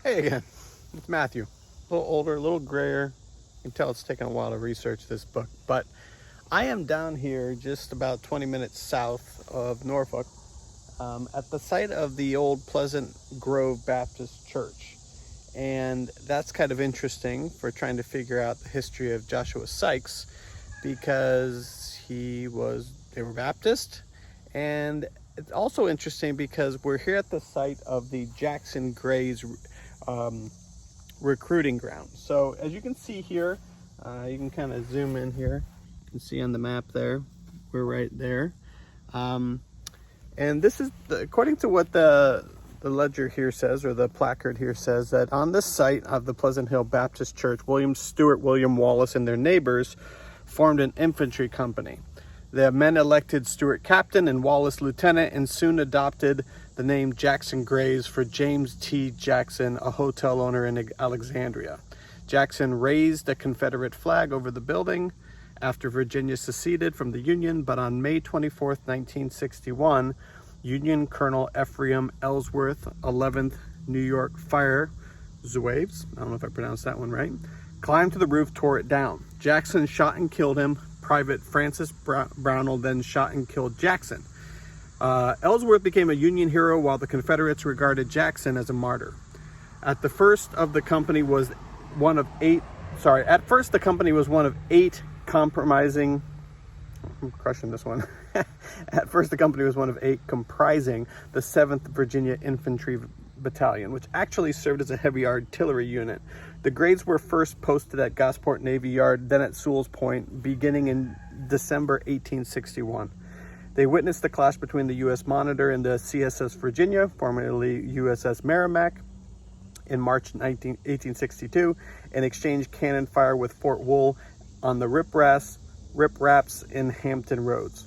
Hey again, it's Matthew. A little older, a little grayer. You can tell it's taken a while to research this book, but I am down here just about 20 minutes south of Norfolk at the site of the old Pleasant Grove Baptist Church. And that's kind of interesting for trying to figure out the history of Joshua Sykes, because they were Baptist. And it's also interesting because we're here at the site of the Jackson Gray's recruiting ground. So as you can see here, you can kind of zoom in here. You can see on the map there, we're right there. And this is, according to what the ledger here says, or the placard here says, that on this site of the Pleasant Hill Baptist Church, William Stewart, William Wallace, and their neighbors formed an infantry company. The men elected Stewart captain and Wallace lieutenant, and soon adopted the name Jackson Grays for James T. Jackson, a hotel owner in Alexandria. Jackson raised a Confederate flag over the building after Virginia seceded from the Union, but on May 24th, 1961, Union Colonel Ephraim Ellsworth, 11th New York Fire Zouaves, I don't know if I pronounced that one right, climbed to the roof, tore it down. Jackson shot and killed him. Private Francis Brownell then shot and killed Jackson. Ellsworth became a Union hero, while the Confederates regarded Jackson as a martyr. At first, the company was one of eight compromising. I'm crushing this one. At first, the company was one of eight comprising the 7th Virginia Infantry Battalion, which actually served as a heavy artillery unit. The grades were first posted at Gosport Navy Yard, then at Sewell's Point, beginning in December 1861. They witnessed the clash between the U.S. Monitor and the CSS Virginia, formerly USS Merrimack, in March 1862, and exchanged cannon fire with Fort Wool on the Rip Raps in Hampton Roads.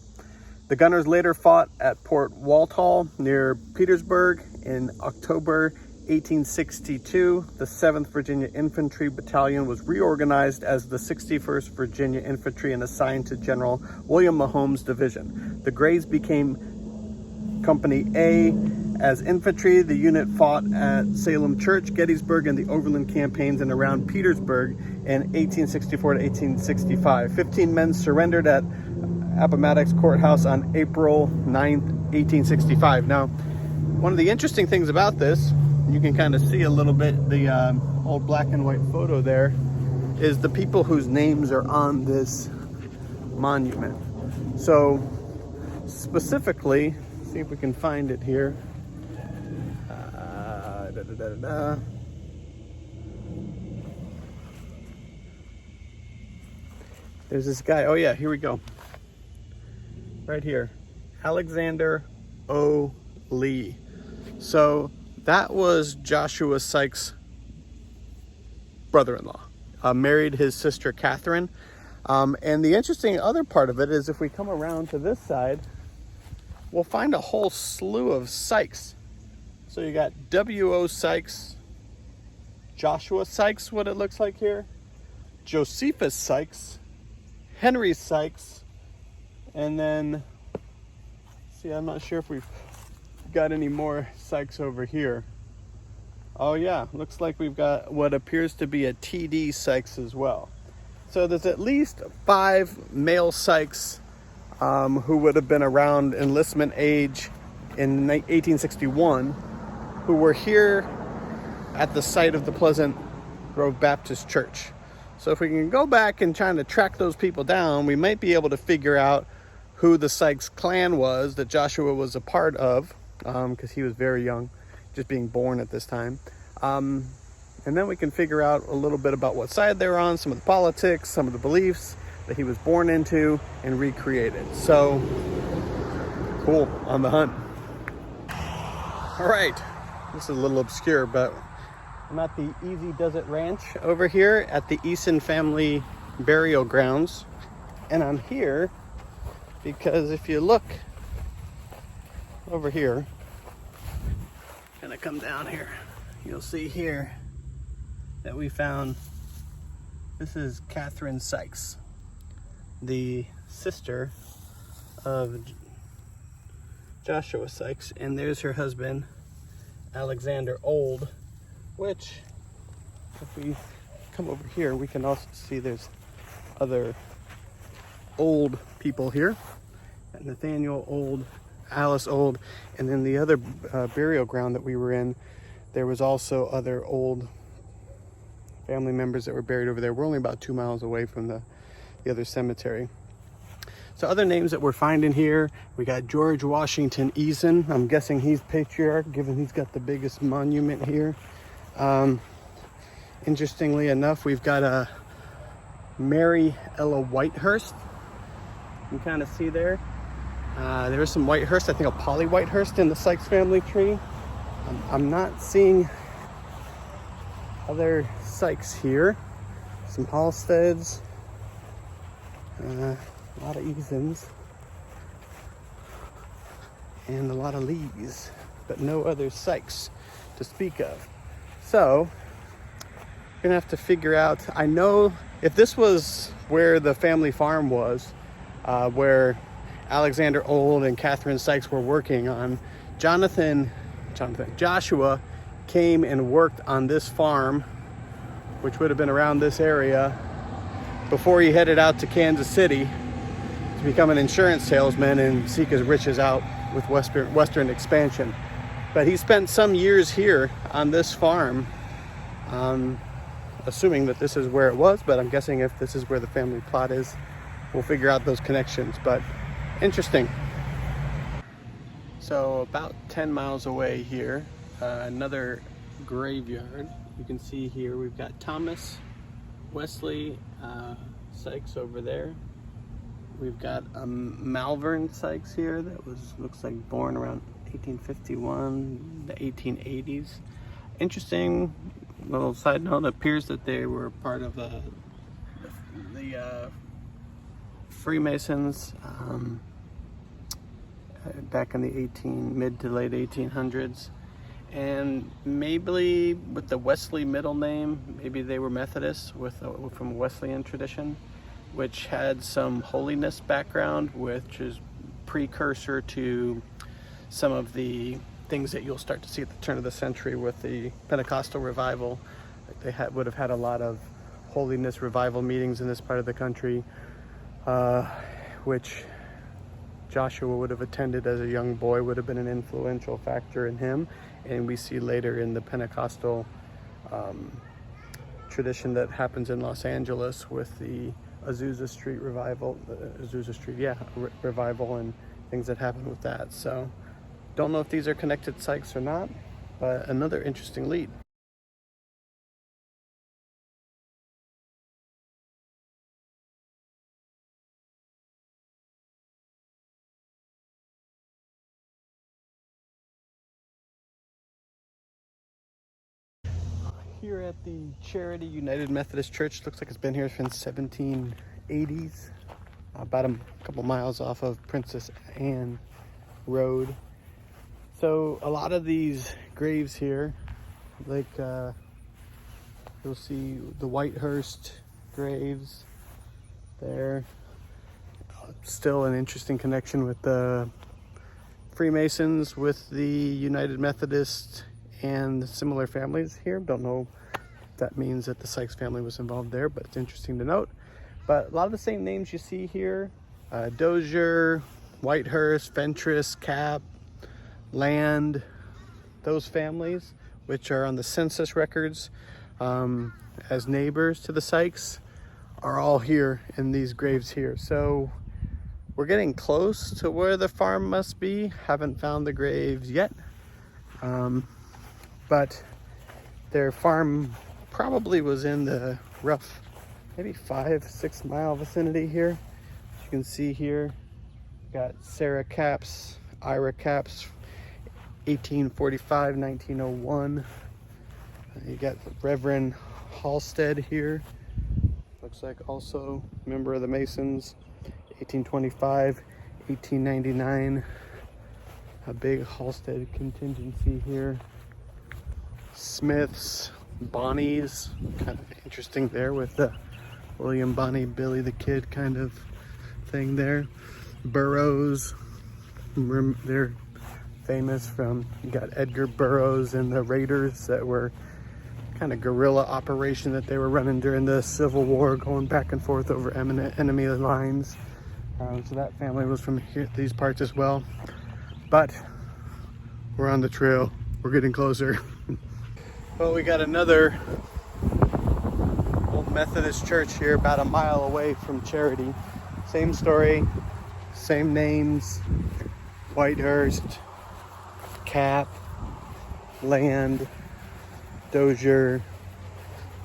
The gunners later fought at Port Walthall near Petersburg. In October 1862, the 7th Virginia Infantry Battalion was reorganized as the 61st Virginia Infantry and assigned to General William Mahome's division. The Grays became Company A. As infantry, the unit fought at Salem Church, Gettysburg, and the Overland campaigns and around Petersburg in 1864 to 1865. 15 men surrendered at Appomattox Courthouse on April 9th, 1865. Now, one of the interesting things about this, you can kind of see a little bit the old black and white photo there, is the people whose names are on this monument. So specifically, see if we can find it here. There's this guy. Oh yeah, here we go. Right here, Alexander O. Lee. So that was Joshua Sykes' brother-in-law. Married his sister Catherine. And the interesting other part of it is, if we come around to this side, we'll find a whole slew of Sykes. So you got W.O. Sykes, Joshua Sykes, what it looks like here, Josephus Sykes, Henry Sykes, and then, see, I'm not sure if we've got any more Sykes over here. Oh yeah, looks like we've got what appears to be a T.D. Sykes as well. So there's at least 5 male Sykes who would have been around enlistment age in 1861, who were here at the site of the Pleasant Grove Baptist Church. So if we can go back and try to track those people down, we might be able to figure out who the Sykes clan was that Joshua was a part of, because he was very young, just being born at this time. And then we can figure out a little bit about what side they were on, some of the politics, some of the beliefs that he was born into and recreated. So, cool, on the hunt. All right, this is a little obscure, but I'm at the Easy Desert Ranch over here at the Eason family burial grounds. And I'm here because if you look over here, gonna come down here, you'll see here that we found, this is Catherine Sykes, the sister of Joshua Sykes, and there's her husband, Alexander Old, which, if we come over here, we can also see there's other old people here. Nathaniel Old, Alice Old, and then the other burial ground that we were in, there was also other old family members that were buried over there. We're only about 2 miles away from the other cemetery. So other names that we're finding here, we got George Washington Eason. I'm guessing he's patriarch, given he's got the biggest monument here. Interestingly enough, we've got a Mary Ella Whitehurst. You can kind of see there. There is some Whitehurst, I think a Polly Whitehurst in the Sykes family tree. I'm not seeing other Sykes here. Some Halsteads. A lot of Easons and a lot of Lees, but no other Sykes to speak of. So we're gonna have to figure out, I know if this was where the family farm was, where Alexander Old and Catherine Sykes were working on, Joshua came and worked on this farm, which would have been around this area, before he headed out to Kansas City to become an insurance salesman and seek his riches out with Western expansion. But he spent some years here on this farm, assuming that this is where it was, but I'm guessing if this is where the family plot is, we'll figure out those connections. But interesting. So about 10 miles away here, another graveyard. You can see here we've got Thomas Wesley Sykes over there. We've got Malvern Sykes here that looks like born around 1851, the 1880s. Interesting little side note, it appears that they were part of the Freemasons back in the mid to late 1800s. And maybe with the Wesley middle name, maybe they were Methodists from a Wesleyan tradition, which had some holiness background, which is precursor to some of the things that you'll start to see at the turn of the century with the Pentecostal revival. They would have had a lot of holiness revival meetings in this part of the country, which Joshua would have attended as a young boy, would have been an influential factor in him. And we see later in the Pentecostal tradition that happens in Los Angeles with the Azusa Street revival, revival and things that happen with that. So don't know if these are connected Sykes or not, but another interesting lead. Here at the Charity United Methodist Church, looks like it's been here since 1780s, about a couple miles off of Princess Anne Road. So a lot of these graves here, like you'll see the Whitehurst graves there. Still an interesting connection with the Freemasons, with the United Methodist and similar families here. Don't know if that means that the Sykes family was involved there, but it's interesting to note. But a lot of the same names you see here, Dozier, Whitehurst, Fentress, Cap, Land, those families, which are on the census records as neighbors to the Sykes, are all here in these graves here. So we're getting close to where the farm must be. Haven't found the graves yet. But their farm probably was in the rough, maybe 5-6 mile vicinity here. As you can see here, got Sarah Capps, Ira Capps, 1845, 1901. You got Reverend Halstead here. Looks like also a member of the Masons, 1825, 1899. A big Halstead contingency here. Smiths, Bonnies, kind of interesting there with the William Bonney, Billy the Kid kind of thing there. Burroughs, they're famous from, you got Edgar Burroughs and the Raiders that were kind of guerrilla operation that they were running during the Civil War, going back and forth over enemy lines. So that family was from here, these parts as well. But we're on the trail. We're getting closer. Well, we got another old Methodist church here about a mile away from Charity. Same story, same names, Whitehurst, Cap, Land, Dozier,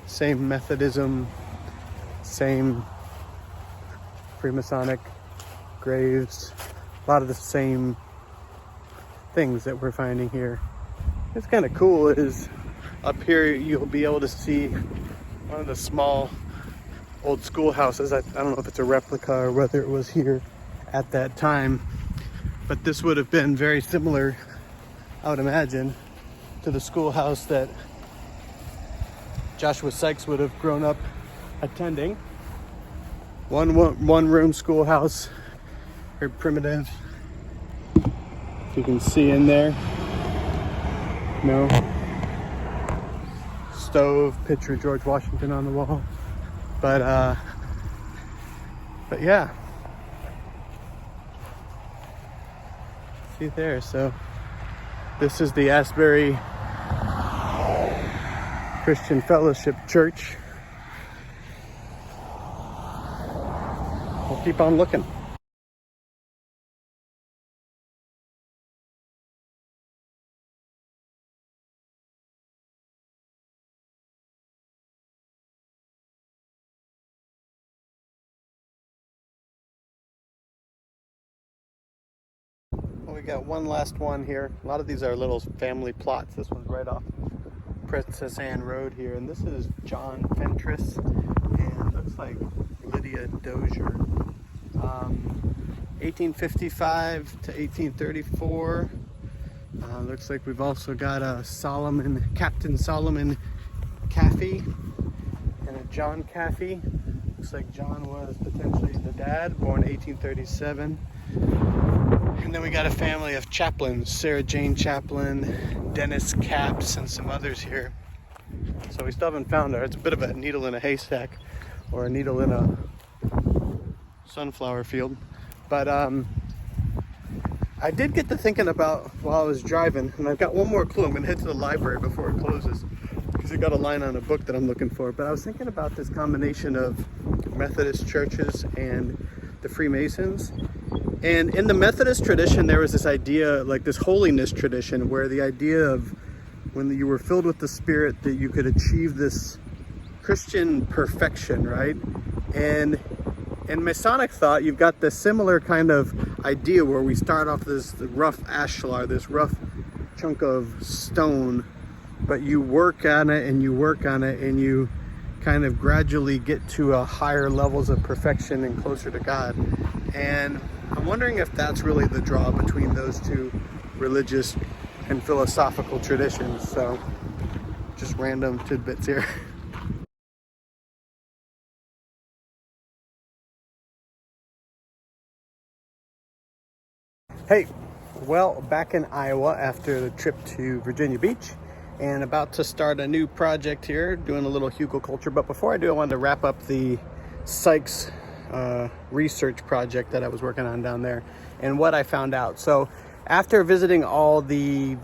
same Methodism, same Freemasonic, graves, a lot of the same things that we're finding here. It's kind of cool is up here you'll be able to see one of the small old schoolhouses. I don't know if it's a replica or whether it was here at that time, but this would have been very similar, I would imagine, to the schoolhouse that Joshua Sykes would have grown up attending. One room schoolhouse, very primitive. If you can see in there, no stove, picture of George Washington on the wall, but yeah, see there. So this is the Asbury Christian Fellowship Church. We'll keep on looking. Well, we got one last one here. A lot of these are little family plots. This one's right off Princess Anne Road here, and this is John Fentress, and looks like Lydia Dozier. 1855 to 1834. Looks like we've also got a Captain Solomon Caffey and a John Caffey. Looks like John was potentially the dad, born 1837. And then we got a family of chaplains, Sarah Jane Chaplin, Dennis Capps, and some others here. So we still haven't found her. It's a bit of a needle in a haystack, or a needle in a sunflower field. But I did get to thinking about while I was driving, and I've got one more clue. I'm gonna head to the library before it closes, because I got a line on a book that I'm looking for. But I was thinking about this combination of Methodist churches and the Freemasons. And in the Methodist tradition, there was this idea, like this holiness tradition, where the idea of when you were filled with the Spirit, that you could achieve this Christian perfection, right? And in Masonic thought, you've got this similar kind of idea where we start off this rough ashlar, this rough chunk of stone, but you work on it and you work on it and you kind of gradually get to a higher levels of perfection and closer to God. And I'm wondering if that's really the draw between those two religious and philosophical traditions. So just random tidbits here. Hey, well, back in Iowa after the trip to Virginia Beach, and about to start a new project here, doing a little hugelkultur. But before I do, I wanted to wrap up the Sykes research project that I was working on down there and what I found out. So after visiting all the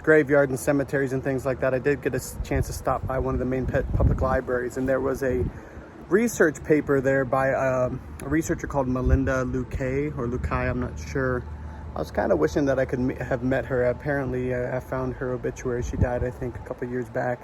graveyard and cemeteries and things like that, I did get a chance to stop by one of the main public libraries, and there was a research paper there by a researcher called Melinda Lukei, or Lukei, I'm not sure. I was kind of wishing that I could have met her. Apparently, I found her obituary. She died, I think, a couple years back.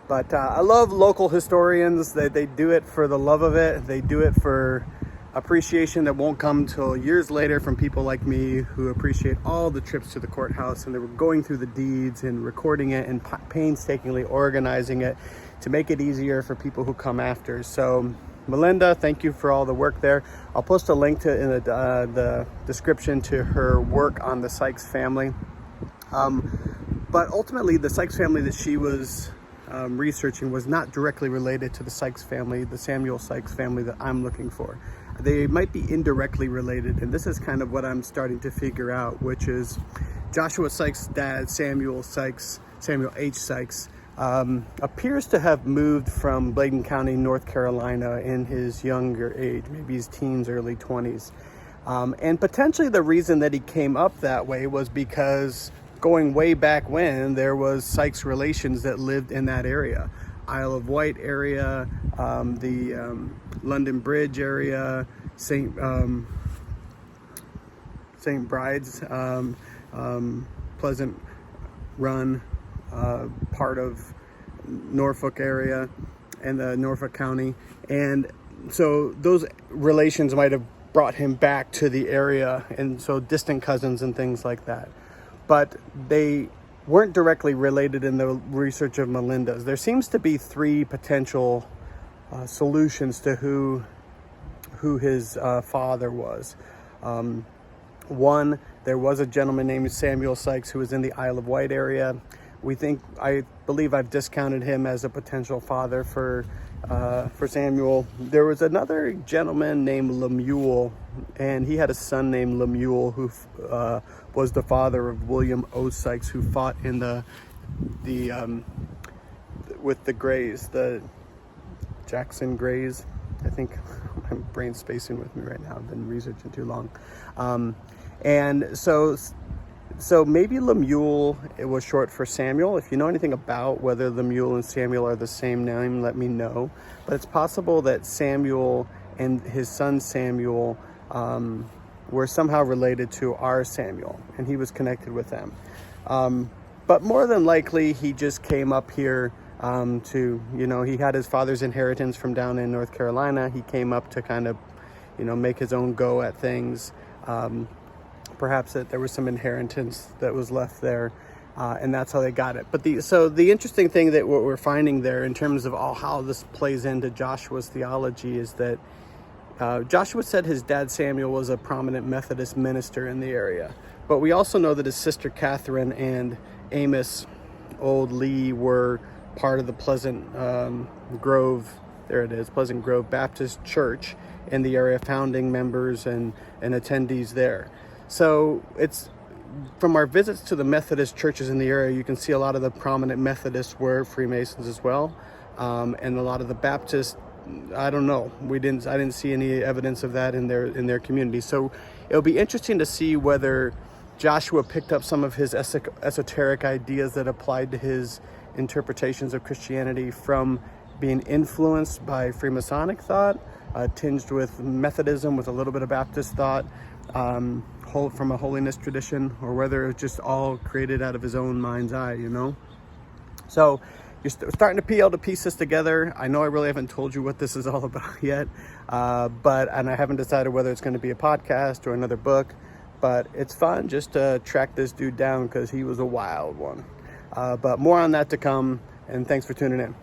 But I love local historians. They do it for the love of it. They do it for appreciation that won't come till years later from people like me who appreciate all the trips to the courthouse, and they were going through the deeds and recording it and painstakingly organizing it to make it easier for people who come after. So Melinda, thank you for all the work there. I'll post a link to in the description to her work on the Sykes family. But ultimately, the Sykes family that she was researching was not directly related to the Sykes family, the Samuel Sykes family that I'm looking for. They might be indirectly related, and this is kind of what I'm starting to figure out, which is Joshua Sykes' dad, Samuel H. Sykes, appears to have moved from Bladen County, North Carolina in his younger age, maybe his teens, early 20s. And potentially the reason that he came up that way was because going way back when, there was Sykes relations that lived in that area. Isle of Wight area, the London Bridge area, St. Bride's, Pleasant Run, part of Norfolk area and the Norfolk County. And so those relations might have brought him back to the area, and so distant cousins and things like that. But they weren't directly related in the research of Melinda's. There seems to be three potential solutions to who his father was. One, there was a gentleman named Samuel Sykes who was in the Isle of Wight area. I believe I've discounted him as a potential father for Samuel. There was another gentleman named Lemuel, and he had a son named Lemuel who was the father of William O. Sykes, who fought in with the Greys, the Jackson Greys. I think my brain's spacing with me right now. I've been researching too long. And so maybe Lemuel, it was short for Samuel. If you know anything about whether Lemuel and Samuel are the same name, let me know. But it's possible that Samuel and his son Samuel were somehow related to our Samuel, and he was connected with them. But more than likely, he just came up here he had his father's inheritance from down in North Carolina. He came up to kind of, make his own go at things. Perhaps that there was some inheritance that was left there, and that's how they got it. But the interesting thing that what we're finding there in terms of how this plays into Joshua's theology is that Joshua said his dad Samuel was a prominent Methodist minister in the area. But we also know that his sister Catherine and Amos Old Lee were part of the Pleasant Grove Baptist Church in the area, founding members and attendees there. So it's from our visits to the Methodist churches in the area, you can see a lot of the prominent Methodists were Freemasons as well, and a lot of the Baptists. I don't know. I didn't see any evidence of that in their community. So it'll be interesting to see whether Joshua picked up some of his esoteric ideas that applied to his interpretations of Christianity from being influenced by Freemasonic thought, tinged with Methodism, with a little bit of Baptist thought, from a holiness tradition, or whether it was just all created out of his own mind's eye, So you're starting to be able to piece this together. I know I really haven't told you what this is all about yet, and I haven't decided whether it's going to be a podcast or another book, but it's fun just to track this dude down because he was a wild one. But more on that to come, and thanks for tuning in.